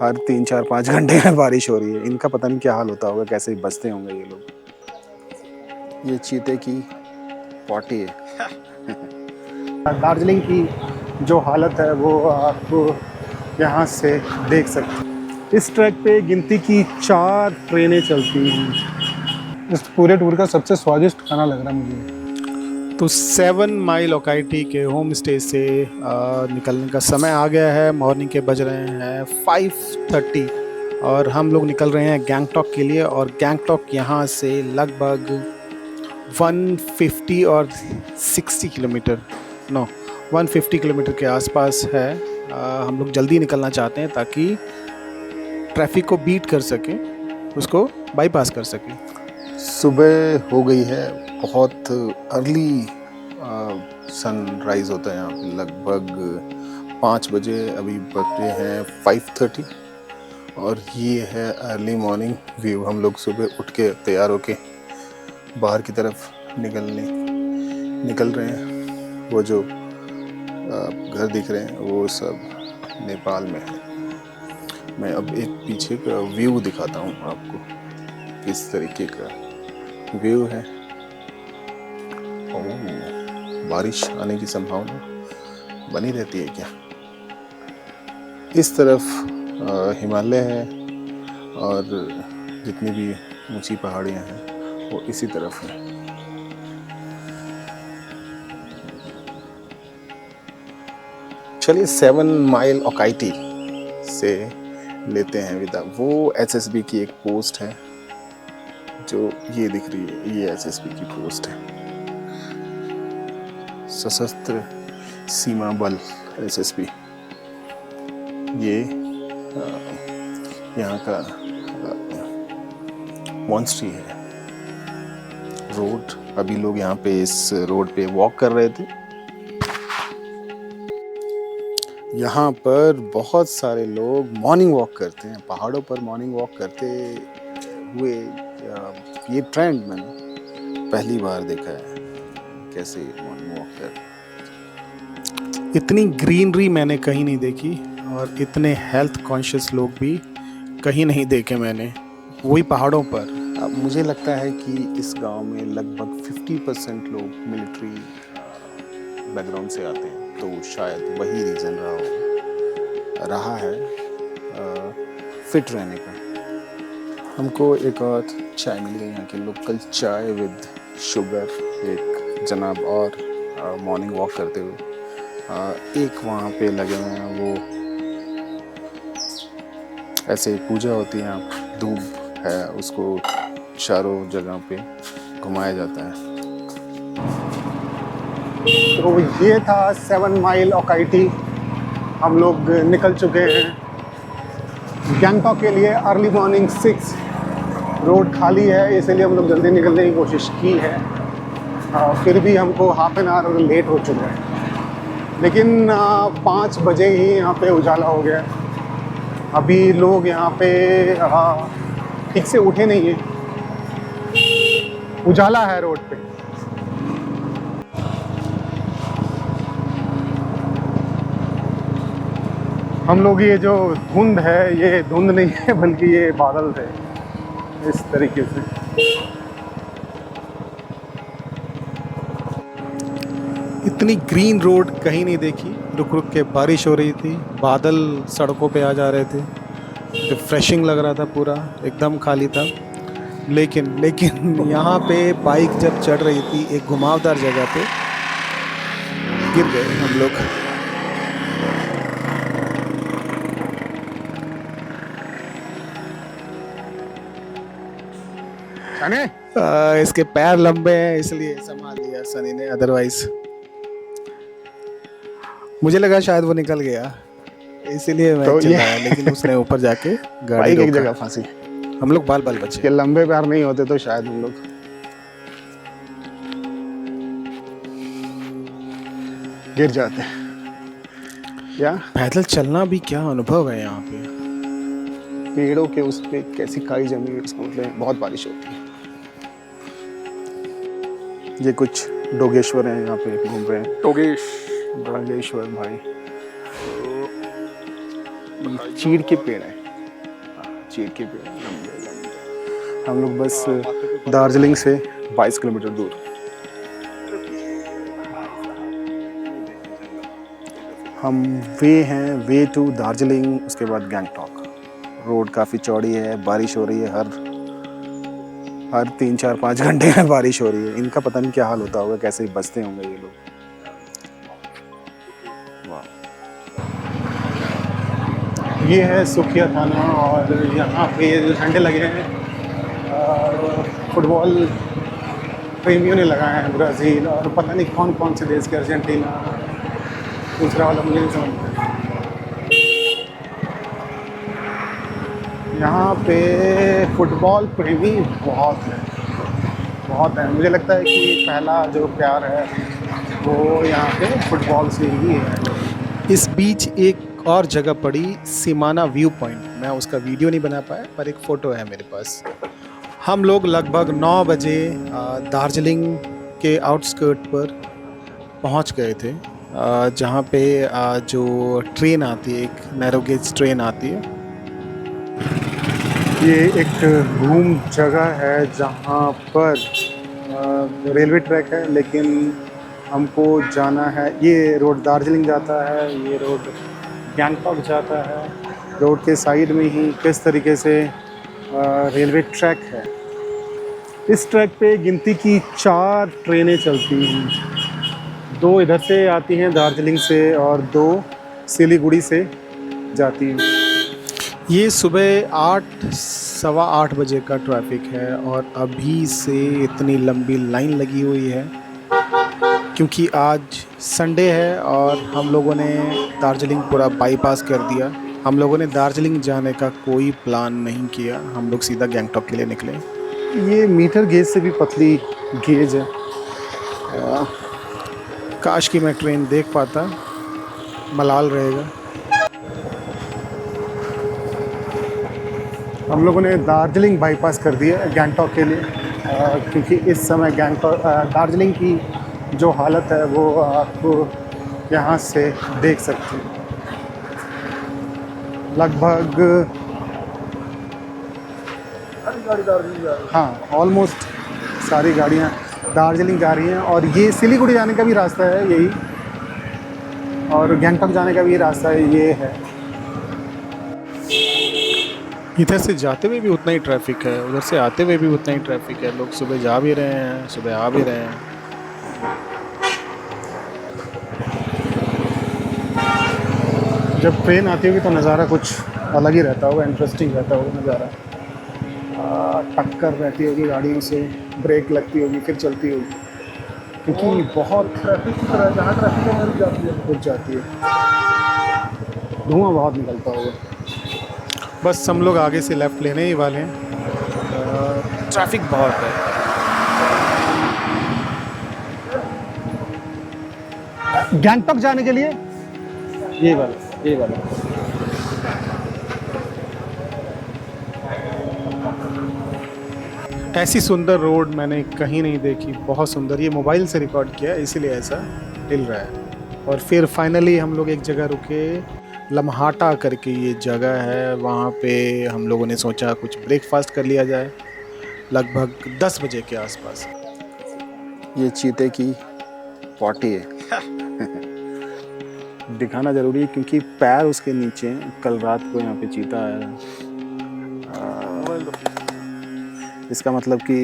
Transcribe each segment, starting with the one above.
हर 3-4-5 घंटे में बारिश हो रही है। इनका पता नहीं क्या हाल होता होगा, कैसे बचते होंगे ये लोग। ये चीते की पॉटी है। दार्जिलिंग की जो हालत है वो आप यहाँ से देख सकते हैं। इस ट्रैक पे गिनती की 4 ट्रेनें चलती हैं। इस पूरे टूर का सबसे स्वादिष्ट खाना लग रहा है मुझे। तो 7 माइल ओकाइटी के होम स्टे से निकलने का समय आ गया है। मॉर्निंग के बज रहे हैं 5:30 और हम लोग निकल रहे हैं गैंगटॉक के लिए। और गैंगटॉक यहाँ से लगभग 150 और 60 किलोमीटर 150 किलोमीटर के आसपास है। हम लोग जल्दी निकलना चाहते हैं ताकि ट्रैफिक को बीट कर सकें, उसको बाईपास कर सकें। सुबह हो गई है, बहुत अर्ली सनराइज होता है यहाँ पे, लगभग 5 बजे। अभी बजे हैं 5:30 और ये है अर्ली मॉर्निंग व्यू। हम लोग सुबह उठ के तैयार होके बाहर की तरफ निकल रहे हैं। वो जो घर दिख रहे हैं वो सब नेपाल में है। मैं अब एक पीछे का व्यू दिखाता हूँ आपको, किस तरीके का व्यू है। बारिश आने की संभावना बनी रहती है क्या? इस तरफ हिमालय है और जितनी भी ऊंची पहाड़ियाँ हैं वो इसी तरफ है। चलिए 7 माइल ओकाइटी से लेते हैं विदा। वो एसएसबी की एक पोस्ट है जो ये दिख रही है, ये एसएसबी की पोस्ट है, सशस्त्र सीमा बल एसएसबी। ये यहाँ का मॉन्स्ट्री है। रोड, अभी लोग यहाँ पे इस रोड पे वॉक कर रहे थे। यहाँ पर बहुत सारे लोग मॉर्निंग वॉक करते हैं, पहाड़ों पर मॉर्निंग वॉक करते हुए। ये ट्रेंड मैंने पहली बार देखा है, कैसे मॉर्निंग वॉक कर। इतनी ग्रीनरी मैंने कहीं नहीं देखी और इतने हेल्थ कॉन्शियस लोग भी कहीं नहीं देखे मैंने, वही पहाड़ों पर। अब मुझे लगता है कि इस गांव में लगभग 50% लोग मिलिट्री बैकग्राउंड से आते हैं, तो शायद वही रीज़न रहा है फिट रहने का। हमको एक और चाय मिल गई, यहाँ की लोकल चाय विद शुगर, एक जनाब और मॉर्निंग वॉक करते हुए। एक वहाँ पे लगे हुए हैं, वो ऐसे पूजा होती है, धूप है, उसको चारों जगह पे घुमाया जाता है। तो ये था 7 माइल ओकाइटी। हम लोग निकल चुके हैं गैंगटॉक के लिए। अर्ली मॉर्निंग 6, रोड खाली है, इसलिए हम लोग जल्दी निकलने की कोशिश की है। फिर भी हमको हाफ एन आवर लेट हो चुका है, लेकिन 5 बजे ही यहाँ पे उजाला हो गया। अभी लोग यहाँ पे ठीक से उठे नहीं हैं, उजाला है रोड पे। हम लोग ये जो धुंद है, ये धुंद नहीं है बल्कि ये बादल थे, इस तरीके से। इतनी ग्रीन रोड कहीं नहीं देखी। रुक रुक के बारिश हो रही थी, बादल सड़कों पे आ जा रहे थे, रिफ्रेशिंग लग रहा था, पूरा एकदम खाली था। लेकिन यहाँ पे बाइक जब चढ़ रही थी एक घुमावदार जगह पे, गिर गए हम लोग। इसके पैर लंबे हैं इसलिए संभाल लिया सनी ने, अदरवाइज मुझे लगा शायद वो निकल गया, इसीलिए मैं चिल्लाया। लेकिन उसने ऊपर जाके गाड़ी एक जगह फंसी। हम लोग बाल बचे। के लंबे पैर नहीं होते तो शायद हम लोग गिर जाते। या पैदल चलना भी क्या अनुभव है यहाँ पे। पेड़ों के उस पे कैसी काई जमी है, इसका मतलब बहुत बारिश होती है। ये कुछ डोगेश्वर हैं, यहाँ पे घूम रहे हैं। डोगेश्वर भाई, चीड़ के पेड़ है। चीड़ के पेड़ लंबे लंबे। हम लोग बस दार्जिलिंग से 22 किलोमीटर दूर। हम वे टू दार्जिलिंग, उसके बाद गैंगटॉक। रोड काफ़ी चौड़ी है, बारिश हो रही है, हर 3-4-5 घंटे में बारिश हो रही है। इनका पता नहीं क्या हाल होता होगा, कैसे बचते होंगे ये लोग। वाह, ये है सुखिया थाना और यहाँ पे जो झंडे लगे हैं फुटबॉल प्रेमियों ने लगाए हैं, ब्राज़ील और पता नहीं कौन कौन से देश के, अर्जेंटीना, दूसरा वाला मुझे नहीं समझ में। यहाँ पे फुटबॉल प्रेमी बहुत है। मुझे लगता है कि पहला जो प्यार है वो यहाँ पे फुटबॉल से ही है। इस बीच एक और जगह पड़ी, सिमाना व्यू पॉइंट। मैं उसका वीडियो नहीं बना पाया, पर एक फ़ोटो है मेरे पास। हम लोग लगभग 9 बजे दार्जिलिंग के आउटस्कर्ट पर पहुँच गए थे, जहाँ पे जो ट्रेन आती है, एक नैरो गेज ट्रेन आती है। ये एक घूम जगह है जहाँ पर रेलवे ट्रैक है, लेकिन हमको जाना है। ये रोड दार्जिलिंग जाता है, ये रोड गैंगटॉक जाता है। रोड के साइड में ही किस तरीके से रेलवे ट्रैक है। इस ट्रैक पे गिनती की 4 ट्रेनें चलती हैं। 2 इधर से आती हैं दार्जिलिंग से और 2 सिलीगुड़ी से जाती हैं। ये सुबह 8-8:15 बजे का ट्रैफिक है और अभी से इतनी लंबी लाइन लगी हुई है क्योंकि आज संडे है और हम लोगों ने दार्जिलिंग पूरा बाईपास कर दिया। हम लोगों ने दार्जिलिंग जाने का कोई प्लान नहीं किया, हम लोग सीधा गैंगटॉक के लिए निकले। ये मीटर गेज से भी पतली गेज है। काश कि मैं ट्रेन देख पाता, मलाल रहेगा। हम लोगों ने दार्जिलिंग बाईपास कर दिया गैंगटॉक के लिए, क्योंकि इस समय गैंगटॉक दार्जिलिंग की जो हालत है वो आप यहाँ से देख सकते हैं। लगभग हाँ, ऑलमोस्ट सारी गाड़ियाँ दार्जिलिंग जा रही हैं और ये सिलीगुड़ी जाने का भी रास्ता है यही, और गैंगटॉक जाने का भी रास्ता ये है। इधर से जाते हुए भी उतना ही ट्रैफिक है, उधर से आते हुए भी उतना ही ट्रैफिक है। लोग सुबह जा भी रहे हैं, सुबह आ भी रहे हैं। जब ट्रेन आती होगी तो नज़ारा कुछ अलग ही रहता होगा, इंटरेस्टिंग रहता होगा नज़ारा। टक्कर रहती होगी गाड़ियों से, ब्रेक लगती होगी, फिर चलती होगी, क्योंकि बहुत ट्रैफिक की तरह जहाँ ट्रैफिक है रुक जाती है, धुआं बहुत निकलता होगा। बस हम लोग आगे से लेफ़्ट लेने ही वाले हैं, ट्रैफिक बहुत है। गैंगटॉक जाने के लिए ये वाला ऐसी सुंदर रोड मैंने कहीं नहीं देखी, बहुत सुंदर। ये मोबाइल से रिकॉर्ड किया इसीलिए ऐसा हिल रहा है। और फिर फाइनली हम लोग एक जगह रुके, लम्हाटा करके ये जगह है। वहाँ पे हम लोगों ने सोचा कुछ ब्रेकफास्ट कर लिया जाए, लगभग 10 बजे के आसपास। ये चीते की पॉटी है दिखाना ज़रूरी है क्योंकि पैर उसके नीचे। कल रात को यहाँ पे चीता है, इसका मतलब कि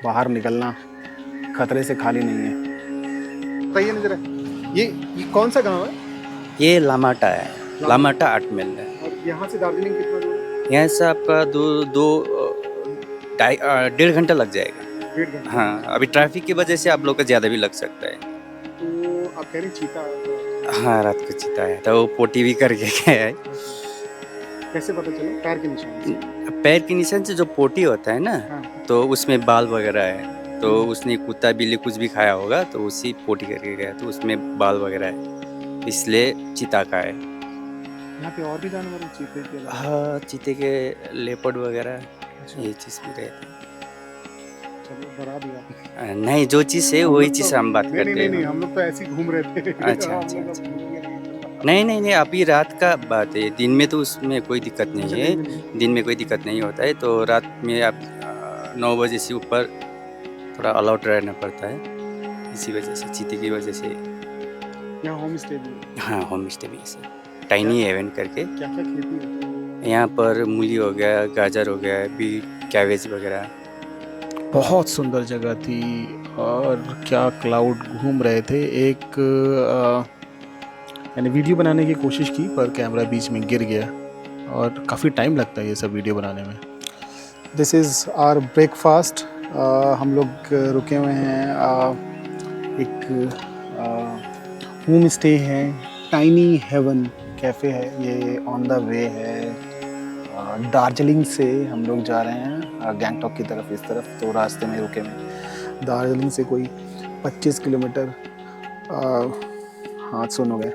बाहर निकलना खतरे से खाली नहीं है। बताइए ना जरा, ये कौन सा गांव है? ये लामाटा है, लामाटा 8 मील है। और यहाँ से दार्जिलिंग कितना दूर है? यहाँ से आपका 1.5 घंटा लग जाएगा। 1.5 घंटा? हाँ, अभी ट्रैफिक की वजह से आप लोग का ज़्यादा भी लग सकता है। तो आप कह रहे चीता? हाँ, रात को चीता है, तो वो पोटी भी करके गया है। कैसे पता चला? पैर के निशान से? पैर के निशान से जो पोटी होता है ना, हाँ। तो उसमें बाल वगैरह है, तो उसने कुत्ता बिल्ली कुछ भी खाया होगा तो उसी पोटी करके गया, तो उसमें बाल वगैरह है, इसलिए चीता का है। यहाँ पे और भी जानवर हैं चीते के अलावा? हाँ, चीते के लेपर्ड वगैरह ये चीज़ भी रहती है। चलो डरा दिया। नहीं, जो चीज़ है वही चीज़ हम बात करते हैं। नहीं, हम लोग तो ऐसे ही घूम रहे थे। अच्छा। नहीं, अभी रात का बात है, दिन में तो उसमें कोई दिक्कत नहीं अच्छा, है, दिन में नहीं। दिन में कोई दिक्कत नहीं होता है, तो रात में आप 9 बजे से ऊपर थोड़ा अलर्ट रहना पड़ता है, इसी वजह से, चीते की वजह से। यहाँ होम स्टे भी है। हाँ, होम स्टे भी है सर, टाइनी हेवन करके। क्या-क्या खेती है? यहाँ पर मूली हो गया, गाजर हो गया, बीट, कैबेज वगैरह। बहुत सुंदर जगह थी और क्या क्लाउड घूम रहे थे। एक मैंने वीडियो बनाने की कोशिश की पर कैमरा बीच में गिर गया और काफ़ी टाइम लगता है ये सब वीडियो बनाने में। This is our breakfast. हम लोग रुके हुए हैं एक होम स्टे है, टाइनी हेवन कैफ़े है, ये ऑन द वे है। दार्जिलिंग से हम लोग जा रहे हैं गैंगटॉक की तरफ, इस तरफ, तो रास्ते में रुके हुए। दार्जिलिंग से कोई 25 किलोमीटर, हाँ सुन हो गए,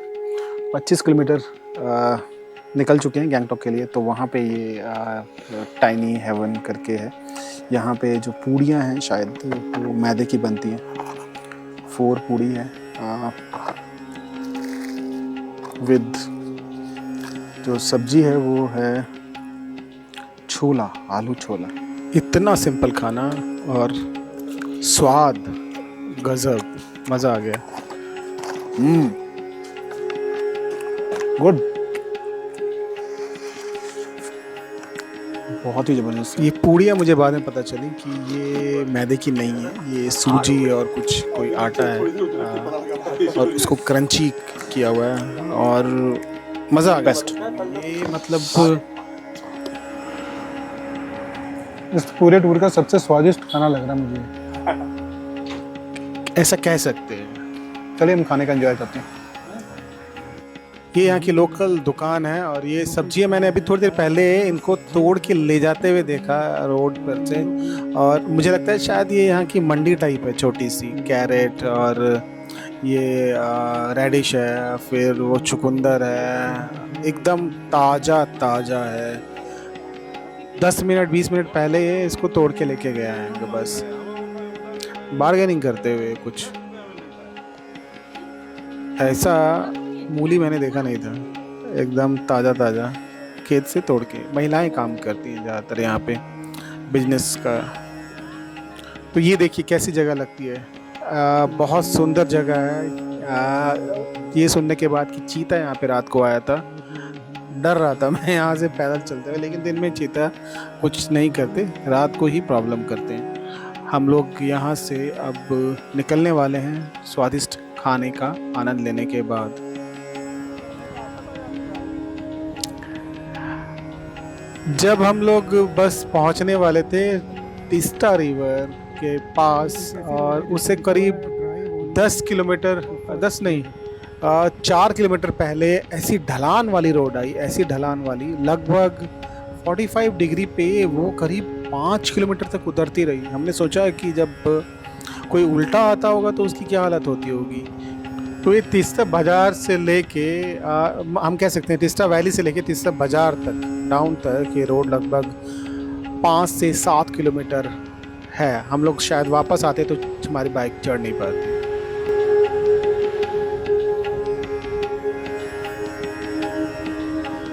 25 किलोमीटर निकल चुके हैं गैंगटॉक के लिए। तो वहाँ पे ये टाइनी हेवन करके है। यहाँ पे जो पूड़ियाँ हैं शायद वो मैदे की बनती हैं। 4 पूड़ी है विद जो सब्जी है वो है छोला, आलू छोला। इतना सिंपल खाना और स्वाद गजब, मज़ा आ गया। गुड, बहुत ही ज़बरदस्त। ये पूड़ियाँ मुझे बाद में पता चली कि ये मैदे की नहीं है, ये सूजी और कुछ कोई आटा है और उसको क्रंची किया हुआ है और मज़ा आ गया। ये मतलब इस पूरे टूर का सबसे स्वादिष्ट खाना लग रहा है मुझे, ऐसा कह सकते हैं। चलिए हम खाने का एंजॉय करते हैं। ये यहाँ की लोकल दुकान है और ये सब्जियाँ मैंने अभी थोड़ी देर पहले इनको तोड़ के ले जाते हुए देखा रोड पर से, और मुझे लगता है शायद ये यहाँ की मंडी टाइप है, छोटी सी। कैरेट और ये रेडिश है, फिर वो चुकंदर है, एकदम ताज़ा ताज़ा है। 10 मिनट 20 मिनट पहले ये इसको तोड़ के लेके गया है, बस बार्गेनिंग करते हुए। कुछ ऐसा मूली मैंने देखा नहीं था, एकदम ताज़ा ताज़ा खेत से तोड़ के। महिलाएं काम करती हैं ज़्यादातर यहाँ पे बिजनेस का। तो ये देखिए कैसी जगह लगती है, बहुत सुंदर जगह है। ये सुनने के बाद कि चीता यहाँ पे रात को आया था, डर रहा था मैं यहाँ से पैदल चलते हुए, लेकिन दिन में चीता कुछ नहीं करते, रात को ही प्रॉब्लम करते हैं। हम लोग यहाँ से अब निकलने वाले हैं स्वादिष्ट खाने का आनंद लेने के बाद। जब हम लोग बस पहुँचने वाले थे तीस्ता रिवर के पास, और उससे करीब 10 किलोमीटर, 10 नहीं 4 किलोमीटर पहले ऐसी ढलान वाली रोड आई, ऐसी ढलान वाली, लगभग 45 डिग्री पे वो करीब 5 किलोमीटर तक उतरती रही। हमने सोचा कि जब कोई उल्टा आता होगा तो उसकी क्या हालत होती होगी। तो ये तीस्ता बाज़ार से लेके हम कह सकते हैं तीस्ता वैली से लेके तीस्ता बाज़ार तक, डाउन तक, ये रोड लगभग 5 से 7 किलोमीटर है। हम लोग शायद वापस आते तो हमारी बाइक चढ़ नहीं पाती।